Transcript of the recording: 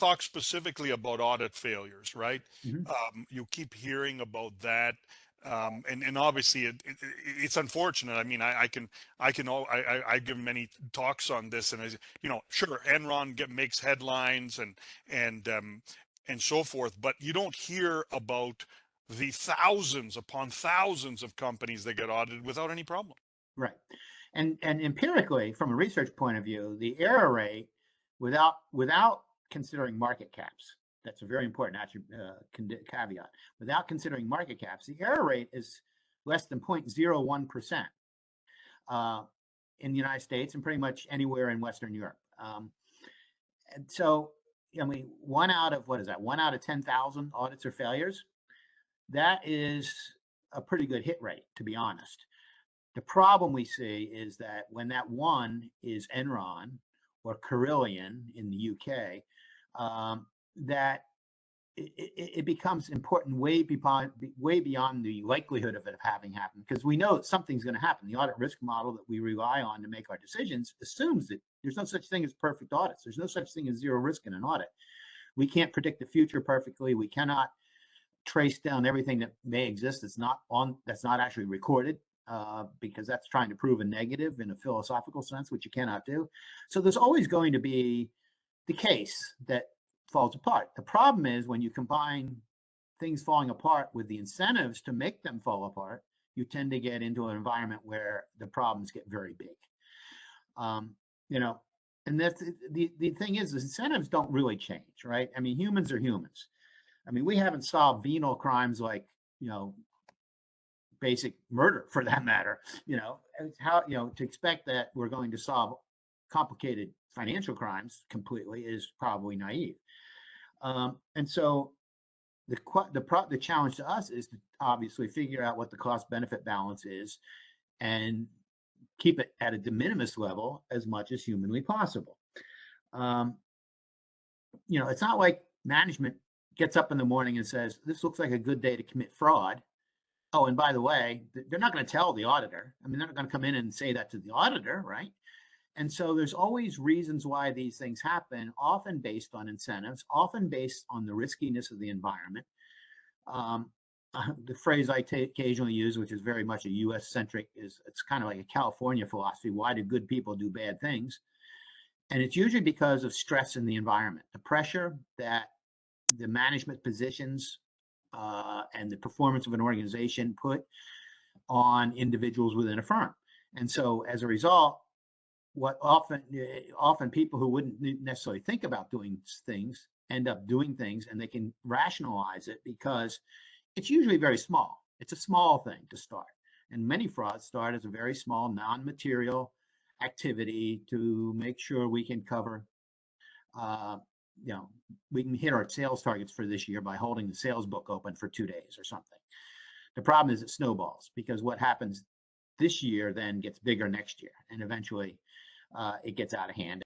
talk specifically about audit failures, right? Mhm. You keep hearing about that. And obviously it's unfortunate. I mean, I've given many talks on this, and sure, Enron makes headlines and so forth, but you don't hear about the thousands upon thousands of companies that get audited without any problem. Right. And empirically, from a research point of view, the error rate without considering market caps, that's a very important caveat. Without considering market caps, the error rate is less than 0.01% in the United States and pretty much anywhere in Western Europe. And so, I mean, one out of 10,000 audits or failures. That is a pretty good hit rate, to be honest. The problem we see is that when that one is Enron or Carillion in the UK, that it becomes important way beyond the likelihood of it having happened, because we know that something's going to happen. The audit risk model that we rely on to make our decisions assumes that there's no such thing as perfect audits. There's no such thing as zero risk in an audit. We can't predict the future perfectly. We cannot trace down everything that may exist that's not actually recorded, because that's trying to prove a negative in a philosophical sense, which you cannot do. So there's always going to be the case that falls apart. The problem is when you combine things falling apart with the incentives to make them fall apart, you tend to get into an environment where the problems get very big. And that's the thing is, the incentives don't really change, right? I mean, humans are humans. I mean, we haven't solved venal crimes like, basic murder, for that matter. To expect that we're going to solve complicated financial crimes completely is probably naive. And so the challenge to us is to obviously figure out what the cost benefit balance is and keep it at a de minimis level as much as humanly possible. It's not like management gets up in the morning and says, this looks like a good day to commit fraud. Oh, and by the way, they're not going to tell the auditor. I mean, they're not going to come in and say that to the auditor, right? And so there's always reasons why these things happen, often based on incentives, often based on the riskiness of the environment. The phrase I occasionally use, which is very much a US-centric, is it's kind of like a California philosophy. Why do good people do bad things? And it's usually because of stress in the environment, the pressure that the management positions and the performance of an organization put on individuals within a firm. And so as a result, what often people who wouldn't necessarily think about doing things end up doing things, and they can rationalize it because it's usually very small. It's a small thing to start. And many frauds start as a very small non-material activity to make sure we can cover we can hit our sales targets for this year by holding the sales book open for 2 days or something. The problem is it snowballs, because what happens this year then gets bigger next year, and eventually it gets out of hand.